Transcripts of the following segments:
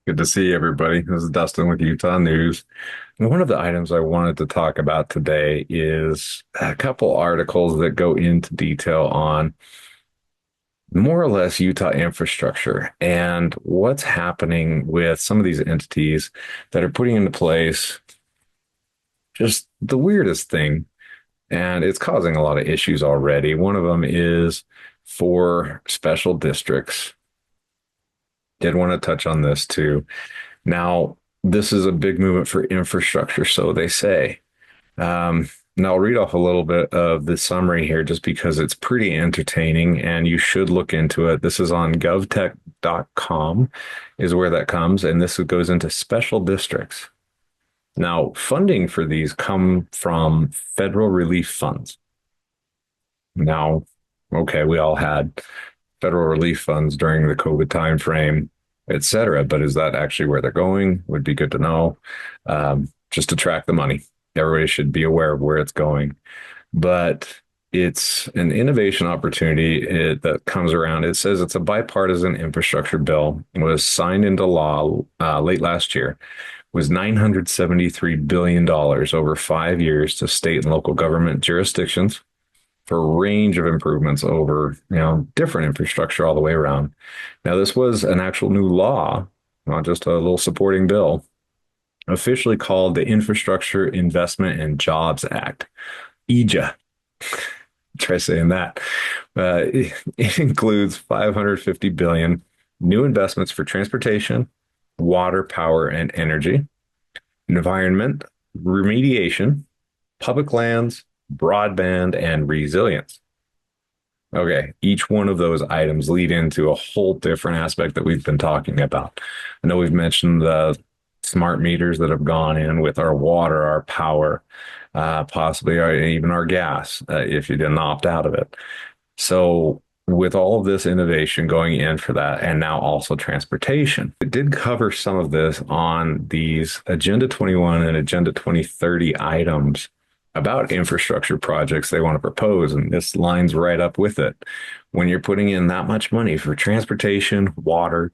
Good to see everybody. This is Dustin with Utah News. And one of the items I wanted to talk about today is a couple articles that go into detail on more or less Utah infrastructure and what's happening with some of these entities that are putting into place just the weirdest thing. And it's causing a lot of issues already. One of them is for special districts. Did want to touch on this too. Now, this is a big movement for infrastructure, so they say. And I'll read off a little bit of the summary here just because it's pretty entertaining and you should look into it. This is on govtech.com is where that comes, and this goes into special districts. Now, funding for these come from federal relief funds. Now, okay, we all had federal relief funds during the COVID timeframe, et cetera. But is that actually where they're going? Would be good to know. Just to track the money. Everybody should be aware of where it's going. But it's an innovation opportunity that comes around. It says it's a bipartisan infrastructure bill. It was signed into law late last year. Was $973 billion over 5 years to state and local government jurisdictions for a range of improvements over, different infrastructure all the way around. Now, this was an actual new law, not just a little supporting bill, officially called the Infrastructure Investment and Jobs Act, EJA. Try saying that. It includes 550 billion new investments for transportation, water, power, and energy, environment, remediation, public lands, broadband, and resilience. Okay, each one of those items lead into a whole different aspect that we've been talking about. I know we've mentioned the smart meters that have gone in with our water, our power, possibly even our gas, if you didn't opt out of it. So with all of this innovation going in for that, and now also transportation, it did cover some of this on these Agenda 21 and Agenda 2030 items about infrastructure projects they want to propose. And this lines right up with it. When you're putting in that much money for transportation, water,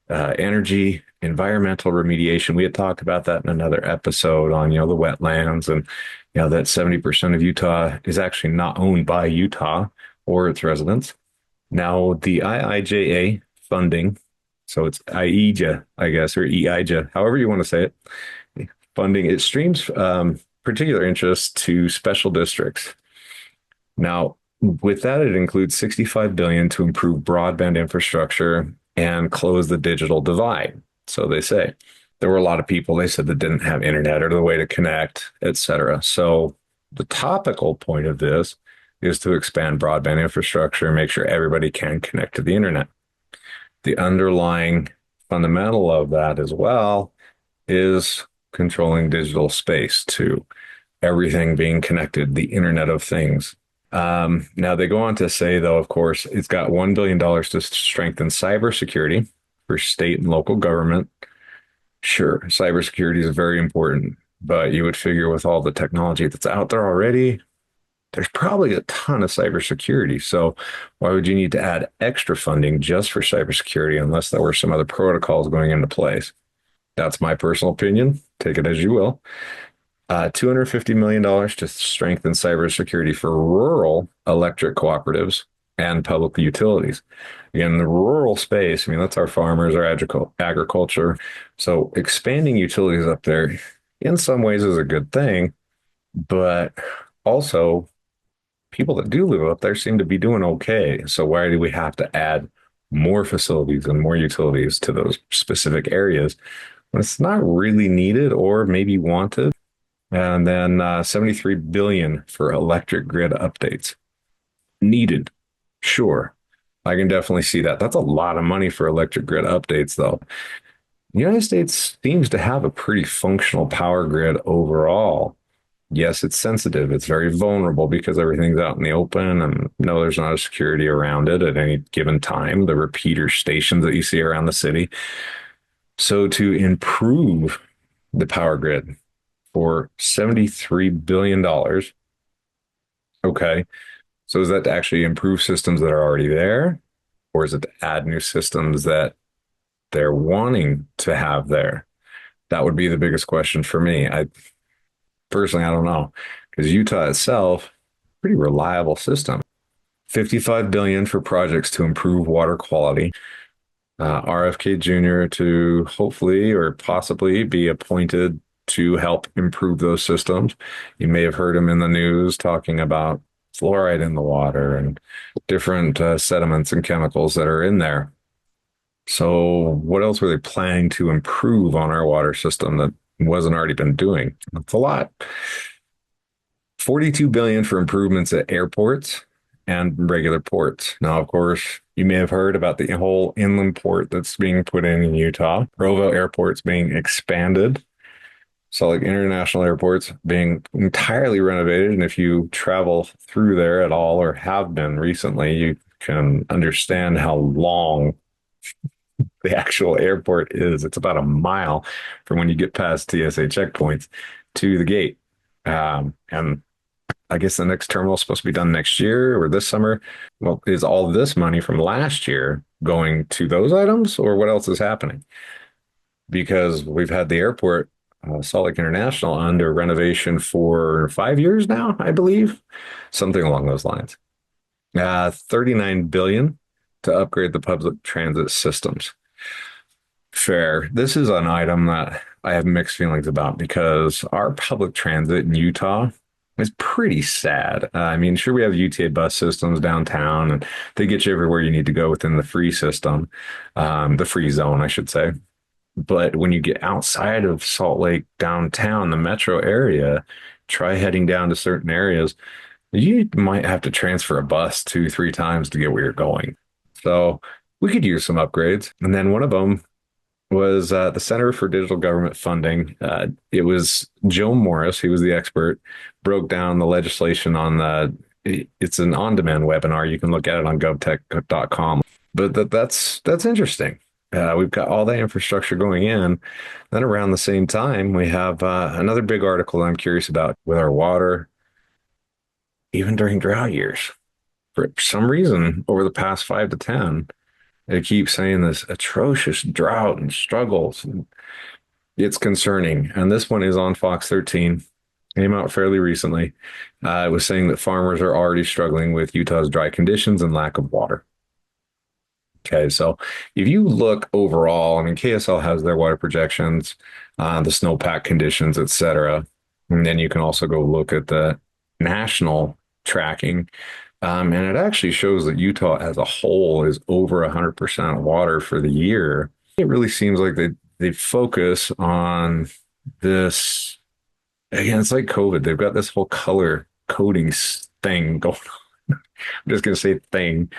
energy, environmental remediation, we had talked about that in another episode on, the wetlands and, that 70% of Utah is actually not owned by Utah or its residents. Now, the IIJA funding, so it's IEJA, I guess, or EIJA, however you want to say it, funding, it streams particular interest to special districts. Now, with that, it includes 65 billion to improve broadband infrastructure and close the digital divide. So they say there were a lot of people, they said, that didn't have internet or the way to connect, et cetera. So the topical point of this is to expand broadband infrastructure and make sure everybody can connect to the internet. The underlying fundamental of that as well is controlling digital space to everything being connected, the Internet of Things. Now, they go on to say, though, of course, it's got $1 billion to strengthen cybersecurity for state and local government. Sure, cybersecurity is very important, but you would figure with all the technology that's out there already, there's probably a ton of cybersecurity. So why would you need to add extra funding just for cybersecurity unless there were some other protocols going into place? That's my personal opinion. Take it as you will. $250 million to strengthen cybersecurity for rural electric cooperatives and public utilities. Again, the rural space, that's our farmers, our agriculture. So expanding utilities up there in some ways is a good thing, but also people that do live up there seem to be doing okay. So why do we have to add more facilities and more utilities to those specific areas when it's not really needed or maybe wanted? And then 73 billion for electric grid updates. Needed. Sure. I can definitely see that. That's a lot of money for electric grid updates, though. The United States seems to have a pretty functional power grid overall. Yes, it's sensitive. It's very vulnerable because everything's out in the open and no, there's not a security around it at any given time. The repeater stations that you see around the city. So to improve the power grid for $73 billion. Okay. So is that to actually improve systems that are already there? Or is it to add new systems that they're wanting to have there? That would be the biggest question for me. I personally, I don't know, because Utah itself, pretty reliable system. 55 billion for projects to improve water quality. RFK Jr. to hopefully or possibly be appointed to help improve those systems. You may have heard him in the news talking about fluoride in the water and different sediments and chemicals that are in there. So, what else were they planning to improve on our water system that wasn't already been doing? That's a lot. 42 billion for improvements at airports and regular ports. Now, of course, you may have heard about the whole inland port that's being put in Utah. Provo Airport's being expanded. Salt Lake International Airport's being entirely renovated. And if you travel through there at all or have been recently, you can understand how long the actual airport is. It's about a mile from when you get past TSA checkpoints to the gate. And I guess the next terminal is supposed to be done next year or this summer. Well, is all this money from last year going to those items, or what else is happening? Because we've had the airport, Salt Lake International, under renovation for 5 years now, I believe, something along those lines. 39 billion to upgrade the public transit systems. Fair. This is an item that I have mixed feelings about because our public transit in Utah is pretty sad. I mean, sure, we have UTA bus systems downtown and they get you everywhere you need to go within the free system, the free zone, I should say. But when you get outside of Salt Lake downtown, the metro area, try heading down to certain areas, you might have to transfer a bus 2, 3 times to get where you're going. So we could use some upgrades. And then one of them was the Center for Digital Government Funding. It was Joe Morris, he was the expert, broke down the legislation on it's an on-demand webinar. You can look at it on govtech.com. But that's interesting. We've got all that infrastructure going in. Then around the same time, we have another big article I'm curious about with our water, even during drought years. For some reason, over the past 5 to 10, it keeps saying this atrocious drought and struggles. And it's concerning. And this one is on Fox 13. Came out fairly recently. It was saying that farmers are already struggling with Utah's dry conditions and lack of water. Okay, so if you look overall, I mean, KSL has their water projections, the snowpack conditions, et cetera. And then you can also go look at the national tracking. And it actually shows that Utah as a whole is over 100% water for the year. It really seems like they focus on this. Again, it's like COVID. They've got this whole color coding thing going on. I'm just going to say thing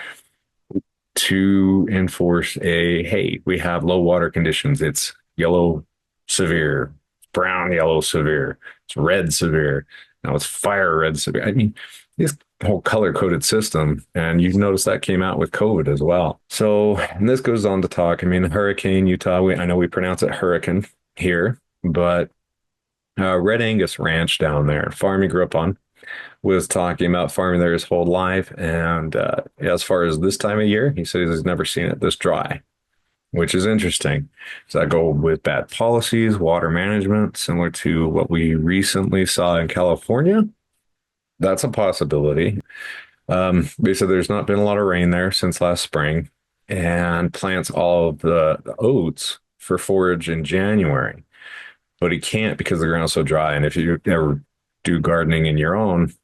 to enforce hey, we have low water conditions. It's yellow severe, brown yellow severe, it's red severe. Now it's fire red severe. I mean, this whole color coded system, and you've noticed that came out with COVID as well. So, and this goes on to talk. I mean, Hurricane Utah, I know we pronounce it hurricane here, but Red Angus Ranch down there, farm he grew up on, was talking about farming there his whole life. And as far as this time of year, he says he's never seen it this dry, which is interesting. Does that go with bad policies, water management, similar to what we recently saw in California? That's a possibility. They said there's not been a lot of rain there since last spring, and plants all of the oats for forage in January. But he can't because the ground's so dry. And if you ever do gardening in your own,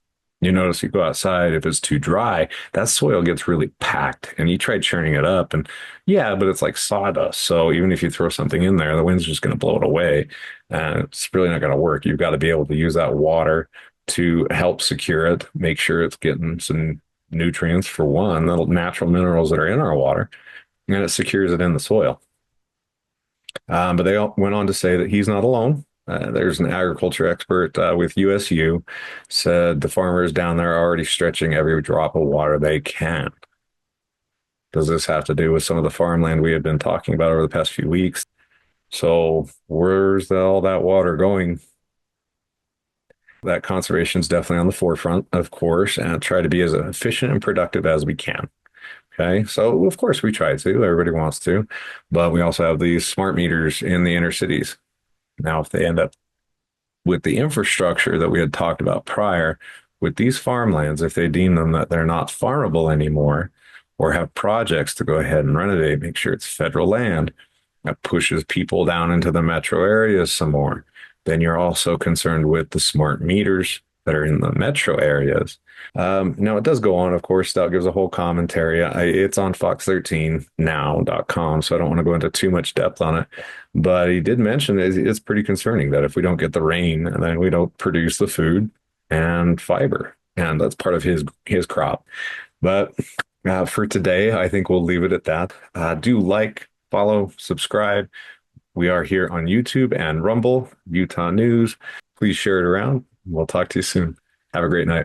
you notice you go outside, if it's too dry, that soil gets really packed. And you try churning it up, and yeah, but it's like sawdust. So even if you throw something in there, the wind's just going to blow it away. And it's really not going to work. You've got to be able to use that water to help secure it, make sure it's getting some nutrients for one, the natural minerals that are in our water, and it secures it in the soil. But they all went on to say that he's not alone. There's an agriculture expert with USU said the farmers down there are already stretching every drop of water they can. Does this have to do with some of the farmland we have been talking about over the past few weeks? So where's all that water going? That conservation is definitely on the forefront, of course, and try to be as efficient and productive as we can. Okay. So of course we try to, everybody wants to, but we also have these smart meters in the inner cities. Now, if they end up with the infrastructure that we had talked about prior, with these farmlands, if they deem them that they're not farmable anymore or have projects to go ahead and renovate, make sure it's federal land, that pushes people down into the metro areas some more. Then you're also concerned with the smart meters that are in the metro areas. Now, it does go on, of course. Stout gives a whole commentary. It's on fox13now.com, so I don't want to go into too much depth on it. But he did mention it's pretty concerning that if we don't get the rain, then we don't produce the food and fiber, and that's part of his crop. But for today, I think we'll leave it at that. Do like, follow, subscribe. We are here on YouTube and Rumble, Utah News. Please share it around. We'll talk to you soon. Have a great night.